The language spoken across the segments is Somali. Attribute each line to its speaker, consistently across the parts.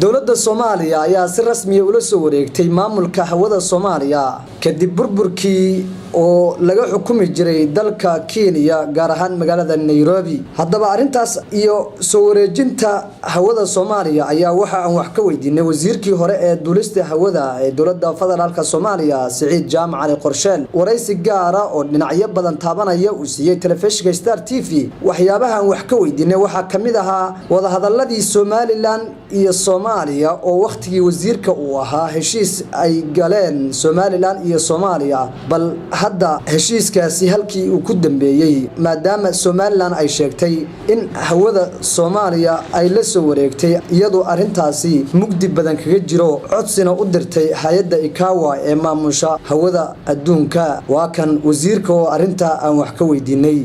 Speaker 1: dowladda Soomaaliya ayaa si rasmi ah ula soo wareegtay maamulka hawada Soomaaliya kadib burburkii oo laga xukumi jiray dalka Kenya gaar ahaan magaalada Nairobi. Haddaba arintaas iyo soo wareejinta hawada Soomaaliya ayaa waxa aan wax ka weydiinay wasiirkii hore ee duulista hawada ee dowladda federaalka Soomaaliya Saciid Jaamac Ali Qorsheel. Waraysi gaar ah oo dhinacyo badan taabanaya uu siiyay telefishinka Star TV. waxyaabaha aan wax ka weydiinay waxa kamid ahaa wada hadalladii Somaliland iyo Soomaaliya oo waqtigii wasiirka uu ahaa heshiis ay galeen Somaliland iyo Soomaaliya, bal hadda heshiiskaasi halkii uu ku dambeeyay maadaama Somaliland ay sheegtay in hawada Soomaaliya ay la soo wareegtay iyadoo arintaasi mugdi badan kaga jiro codsina u dirtay hay'adda ICAO ee maamusha hawada adduunka. waa kan wasiirka oo arinta aan wax ka weydiinay.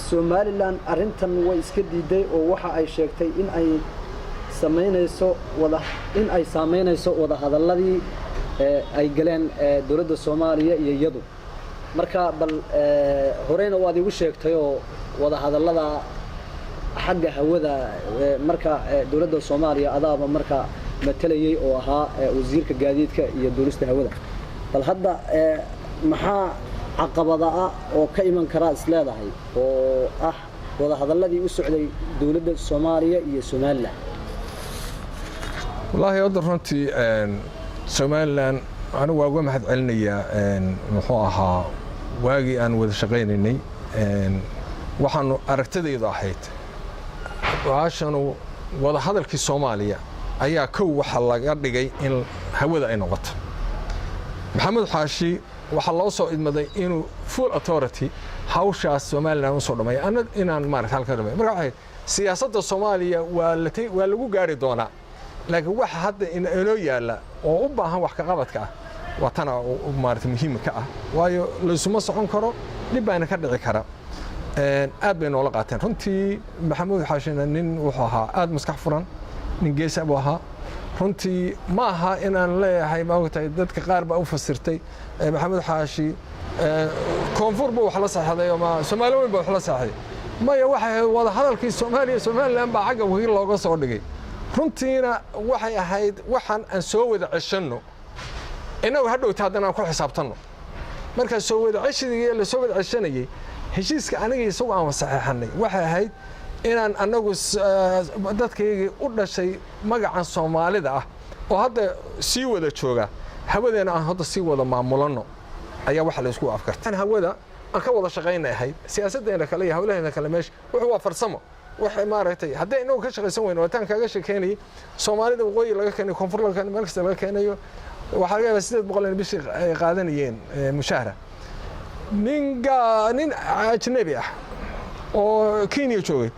Speaker 1: Somaliland arintan way iska diiday oo waxa ay sheegtay in ay saameynayso wada hadalladii ay galeen dowladda Soomaaliya iyo iyadu. marka bal horeyna waad igu sheegtay oo wada hadallada xagga hawada marka dowladda Soomaaliya adaaba marka matalayay oo ahaa wasiirka gaadiidka iyo duulista hawada. bal hadda maxaa caqabada oo ka iman kara isleedahay oo wada hadalladii u socday dowladda Soomaaliya iyo Somaliland?
Speaker 2: والله أقدر runtii Somaliland أنا واقع محد علنية محوها واقع أنا وذا شقيني وحنو أركتدي ضاحيت وعشانو وذا هذا الكي الصومالية أيها كو وحلا قرقي إن هوذا أي نقط. محمد حاشي وحلا صو إدمدي إنه full authority هاوشة Somaliland وصل ما أنا إن مارك هالكلام مرة سياسة الصومالية واللي جاري دونا لكن واحد هذا إن إلويا لا وأبها واحد قابتك وطنا ومارت مهم كأ وايو لسه صحون كرو لبنا كرد كرا أبين ولا قاتين رنتي محمود حاشنا نين وحها أد مسكحفران نجيس أبوها رنتي معها إن لا هاي ما قلت دتك قارب أو فسرتي محمود حاشي كونفور بو حلص هذا يوم سوماليين بو حلص هذا ما يوحى وضع هذا الكيس سومالي لما عجب وهي الله قص ودقي runtiina waxay ahayd waxaan aan soo wada ceshano inagu hadhow taadana ku xisaabtano marka soo wada ceshadii la soo wada ceshanayay heshiiska aniga isagu aan saxeexanay waxay ahayd inaan anagu dadkayga u dhashay magacan Soomaalida ah oo hadda sii wada jooga hawadeena aan hadda sii wada maamulano ayaa waxa la isku afkartay hawada aan ka wada shaqeynahay siyaasadeena kale iyo hawlaheena kale meesh wuxuu waa farsamo waxay maaragtay haddii inuu ka shaqeysan weyno wataan kaaga sheekeynay Soomaalida waqooyi laga keenay koonfur laga keenay markasta laga keenayo waxa laga yaabaa 800 bishii ay qaadanayeen mushahara nin ajnabi ah oo Kenya joogay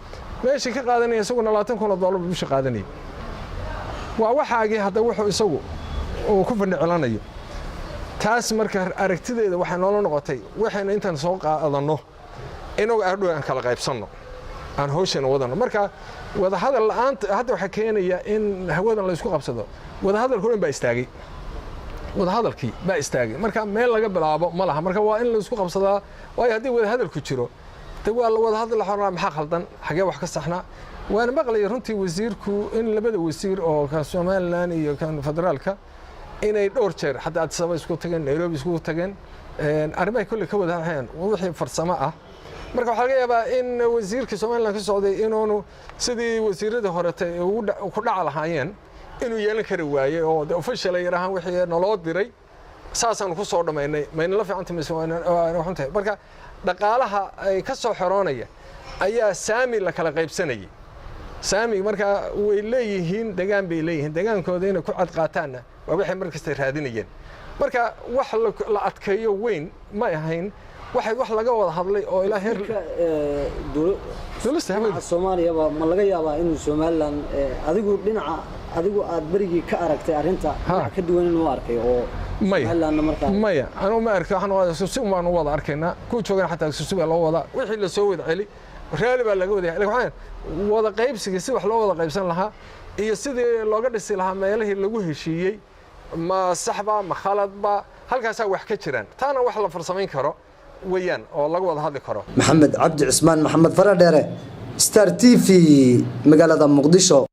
Speaker 2: meeshii ka qaadanaya isaguna $20,000 bishii qaadanayay waa waxaagii hadda wuxuu isagu oo ku fadhicilanayo taas marka aragtideeda waxa nool noqotay waxayna intaan soo qaadano inuu ardhow aan kala qaybsano aan hooshana wadano marka wada hadal la'aanta hadda waxa keenaya in hawadan la isku qabsado wada hadal kulan baa istaagay wada hadalkii baa istaagay marka meel laga bilaabo ma laha marka waa in la isku qabsadaa way hadii wada hadal ku jiro waa la wada hadal xornaa maxaa khaldan xagee wax ka saxna waan maqlay runtii wasiirku in labada wasiir oo ka Somaliland iyo kan federaalka inay dhowr jeer hadda Addis Ababa isku tageen Nairobi isku tageen arrimaha kulli ka wada hayeen wixii farsamo ah marka waxa laga yaabaa in wasiirka Somaliland ka socday inuu sidii wasiirada horetay ku dhac lahaayeen inuu yeelan kari waayay oo official yarahan wixii naloo diray saasan ku soo dhameynay mayna la fiicanta waxaan tahay marka dhaqaalaha ay ka soo xiroonaya ayaa saami la kala qaybsanayay saami marka way leeyihiin deegaan bay leeyihiin deegaankooda inay ku cad qaataana waa wixii markasta raadinayeen marka wax la adkeeyo weyn ma ahayn waxay wax laga wada hadlay oo ilaa heerka dowladda Soomaaliya ma laga yaabaa in Somaliland adigu aad barigi ka aragtay arinta ka duwan inuu arkay oo Somaliland markaa maya anu ma arkay waxaan wada arkayna ku joogan xataa suusuga loo wada wixii la soo wada celi raali baa laga wada waxaan wada qaybsiga si wax loo wada qaybsan lahaa iyo sidii looga dhisi lahaa meelihii lagu heshiiyay ma saxba ma khaladba halkaas wax ka jiraan taana wax la farsamayn karo ويان أو الله وضح هذا الكرة. محمد عبد عثمان محمد فراديره ستار تي في مقالة مقدشو.